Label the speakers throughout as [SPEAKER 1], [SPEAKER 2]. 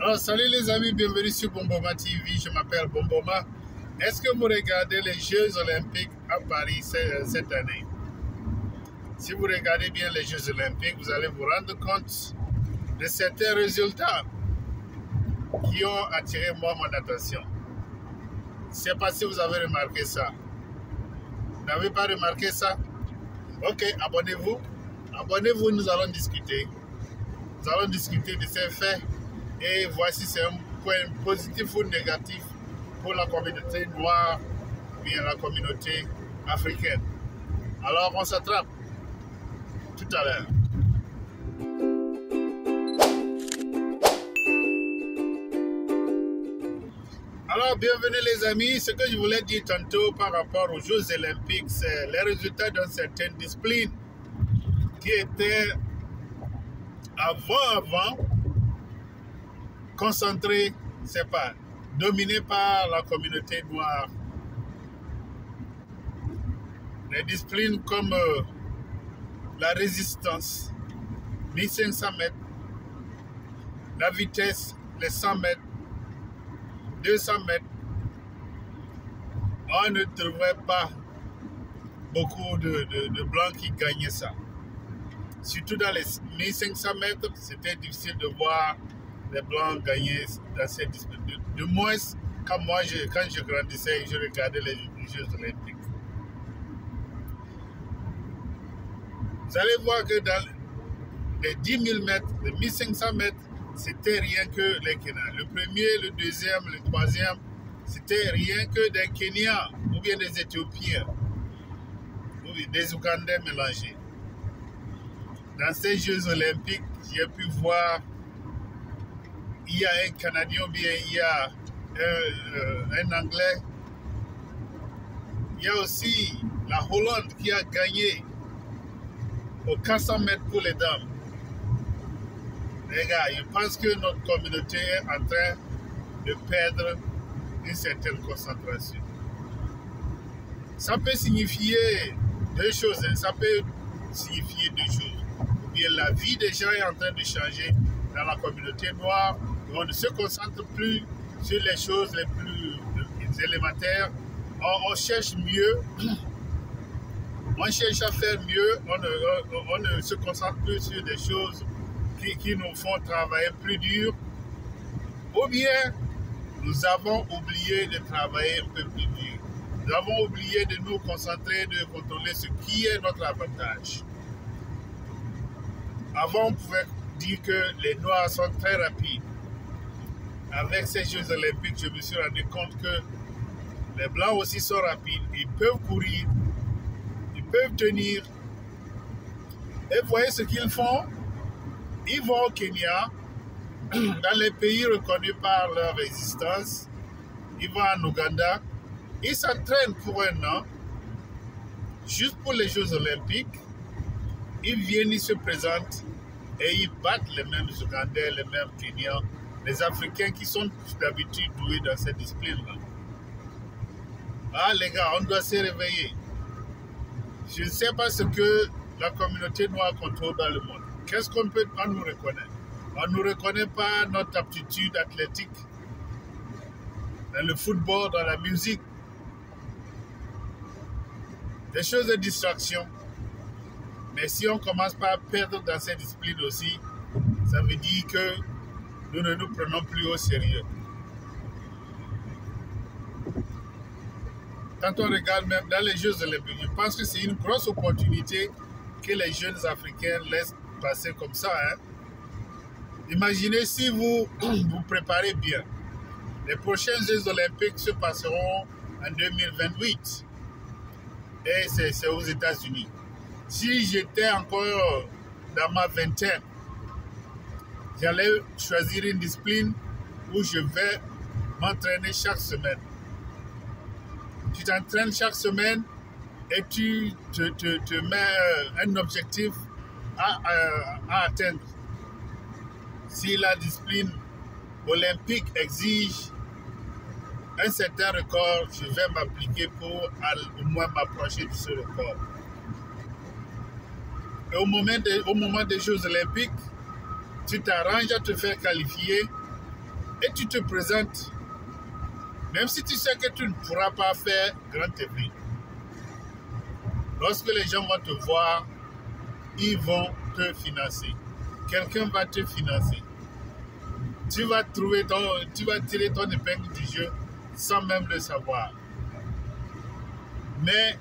[SPEAKER 1] Alors, salut les amis, bienvenue sur Bomboma TV, je m'appelle Bomboma. Est-ce que vous regardez les Jeux Olympiques à Paris cette année? Si vous regardez bien les Jeux Olympiques, vous allez vous rendre compte de certains résultats qui ont attiré moi mon attention. Je ne sais pas si vous avez remarqué ça. Vous n'avez pas remarqué ça? Ok, abonnez-vous. Abonnez-vous, nous allons discuter. Nous allons discuter de ces faits. Et voici c'est un point positif ou négatif pour la communauté noire et la communauté africaine. Alors on s'attrape tout à l'heure. Alors bienvenue les amis, ce que je voulais dire tantôt par rapport aux Jeux Olympiques, c'est les résultats d'une certaine discipline qui étaient avant concentré, c'est pas dominé par la communauté noire. Les disciplines comme la résistance, 1500 mètres, la vitesse, les 100 mètres, 200 mètres, on ne trouvait pas beaucoup de blancs qui gagnaient ça. Surtout dans les 1500 mètres, c'était difficile de voir les blancs gagner dans cette discipline. De moins, quand je grandissais, je regardais les Jeux Olympiques. Vous allez voir que dans les 10 000 mètres, les 1500 mètres, c'était rien que les Kenyans. Le premier, le deuxième, le troisième, c'était rien que des Kenyans ou bien des Éthiopiens ou des Ougandais mélangés. Dans ces Jeux Olympiques, j'ai pu voir il y a un Canadien ou bien il y a un Anglais. Il y a aussi la Hollande qui a gagné au 400 mètres pour les dames. Les gars, je pense que notre communauté est en train de perdre une certaine concentration. Ça peut signifier deux choses. Ça peut signifier deux choses. Ou bien la vie des gens est en train de changer dans la communauté noire. On ne se concentre plus sur les choses les plus élémentaires. On cherche mieux. On cherche à faire mieux. On ne se concentre plus sur des choses qui nous font travailler plus dur. Ou bien, nous avons oublié de travailler un peu plus dur. Nous avons oublié de nous concentrer, de contrôler ce qui est notre avantage. Avant, on pouvait dire que les Noirs sont très rapides. Avec ces Jeux Olympiques, je me suis rendu compte que les Blancs aussi sont rapides. Ils peuvent courir, ils peuvent tenir. Et vous voyez ce qu'ils font? Ils vont au Kenya, dans les pays reconnus par leur résistance. Ils vont en Ouganda. Ils s'entraînent pour un an, juste pour les Jeux Olympiques. Ils viennent, ils se présentent et ils battent les mêmes Ougandais, les mêmes Kenyans, les Africains qui sont d'habitude doués dans cette discipline-là. Ah les gars, on doit se réveiller. Je ne sais pas ce que la communauté noire contrôle dans le monde. Qu'est-ce qu'on peut pas nous reconnaître? On ne nous reconnaît pas notre aptitude athlétique dans le football, dans la musique. Des choses de distraction. Mais si on commence par à perdre dans cette discipline aussi, ça veut dire que nous ne nous prenons plus au sérieux. Quand on regarde même dans les Jeux Olympiques, je pense que c'est une grosse opportunité que les jeunes Africains laissent passer comme ça. Hein? Imaginez si vous vous préparez bien. Les prochains Jeux Olympiques se passeront en 2028. Et c'est aux États-Unis. Si j'étais encore dans ma vingtaine, j'allais choisir une discipline où je vais m'entraîner chaque semaine. Tu t'entraînes chaque semaine et tu te mets un objectif à atteindre. Si la discipline olympique exige un certain record, je vais m'appliquer pour au moins m'approcher de ce record. Et au moment des Jeux Olympiques, tu t'arranges à te faire qualifier et tu te présentes, même si tu sais que tu ne pourras pas faire grand effet. Lorsque les gens vont te voir, ils vont te financer. Quelqu'un va te financer. Tu vas tirer ton épingle du jeu sans même le savoir. Mais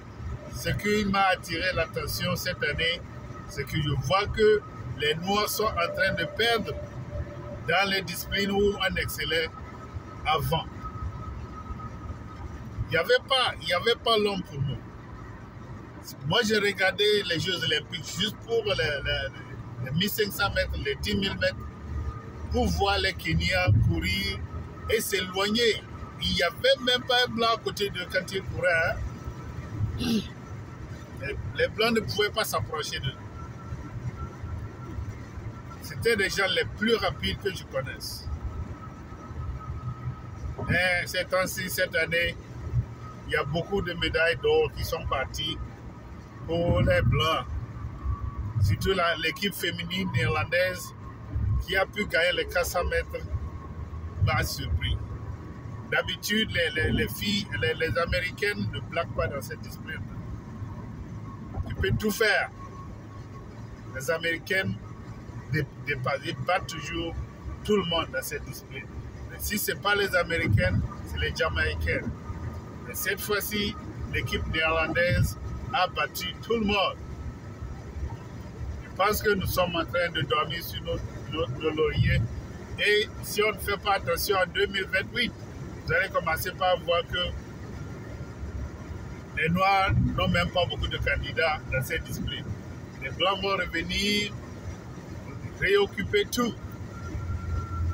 [SPEAKER 1] ce qui m'a attiré l'attention cette année, c'est que je vois que les Noirs sont en train de perdre dans les disciplines où on excellait avant. Il n'y avait pas l'homme pour nous. Moi, j'ai regardé les Jeux Olympiques juste pour les 1500 mètres, les 10 000 mètres, pour voir les Kenyans courir et s'éloigner. Il n'y avait même pas un blanc à côté de quand ils couraient. Hein. Les blancs ne pouvaient pas s'approcher d'eux. C'était les gens les plus rapides que je connaisse. Mais ces temps-ci, cette année, il y a beaucoup de médailles d'or qui sont parties pour les Blancs. Surtout l'équipe féminine néerlandaise qui a pu gagner les 400 mètres m'a surpris. D'habitude, les filles, les Américaines ne plaquent pas dans cette discipline. Tu peux tout faire. Les Américaines battent toujours tout le monde dans cette discipline. Mais si ce n'est pas les Américaines, c'est les Jamaïcaines. Mais cette fois-ci, l'équipe néerlandaise a battu tout le monde. Je pense que nous sommes en train de dormir sur nos lauriers. Et si on ne fait pas attention en 2028, vous allez commencer par voir que les Noirs n'ont même pas beaucoup de candidats dans cette discipline. Les Blancs vont revenir, réoccuper tout,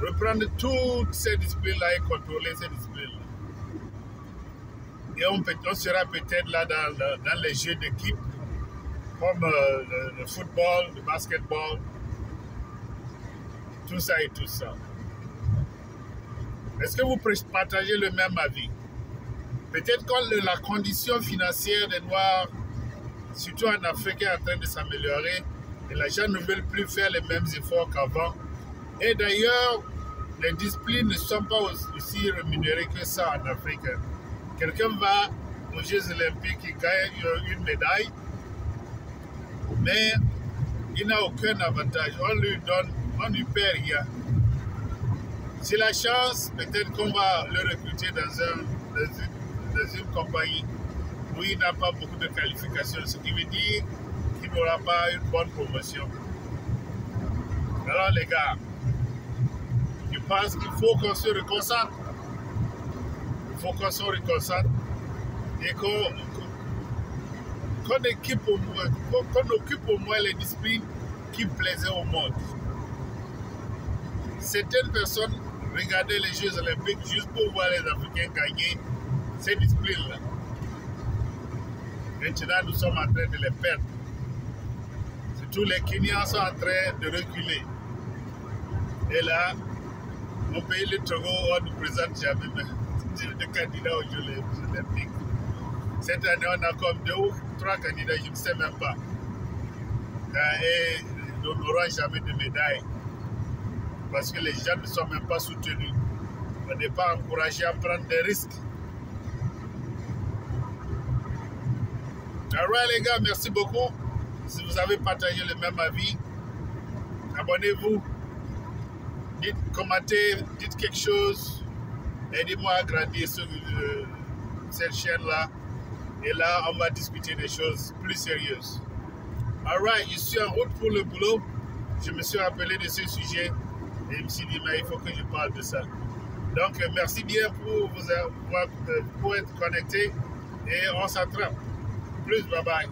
[SPEAKER 1] reprendre toutes ces disciplines-là et contrôler ces disciplines-là. Et on sera peut-être là dans les jeux d'équipe, comme le football, le basketball, tout ça et tout ça. Est-ce que vous partagez le même avis? Peut-être que la condition financière des Noirs, surtout en Afrique, est en train de s'améliorer et les gens ne veulent plus faire les mêmes efforts qu'avant. Et d'ailleurs, les disciplines ne sont pas aussi rémunérées que ça en Afrique. Quelqu'un va aux Jeux Olympiques, il gagne une médaille, mais il n'a aucun avantage. On lui perd rien. C'est la chance, peut-être qu'on va le recruter dans une compagnie où il n'a pas beaucoup de qualifications, ce qui veut dire qu'il n'aura pas une bonne promotion. Alors les gars, je pense qu'il faut qu'on se reconcentre. Il faut qu'on se reconcentre et qu'on occupe au moins les disciplines qui plaisaient au monde. Certaines personnes regardaient les Jeux Olympiques juste pour voir les Africains gagner ces disciplines-là. Maintenant, nous sommes en train de les perdre. Surtout les Kenyans sont en train de reculer. Et là, mon pays, le Togo, on ne présente jamais de candidats aux Jeux Olympiques. Cette année, on a comme 2 ou 3 candidats, je ne sais même pas. Et nous n'aurons jamais de médaille. Parce que les gens ne sont même pas soutenus. On n'est pas encouragé à prendre des risques. Alors les gars, merci beaucoup. Si vous avez partagé le même avis, abonnez-vous. Commentez, dites quelque chose. Aidez-moi à grandir sur cette chaîne-là. Et là, on va discuter des choses plus sérieuses. Alright, je suis en route pour le boulot. Je me suis rappelé de ce sujet. Et je me suis dit, mais il faut que je parle de ça. Donc, merci bien pour être connecté. Et on s'attrape. Plus, bye bye.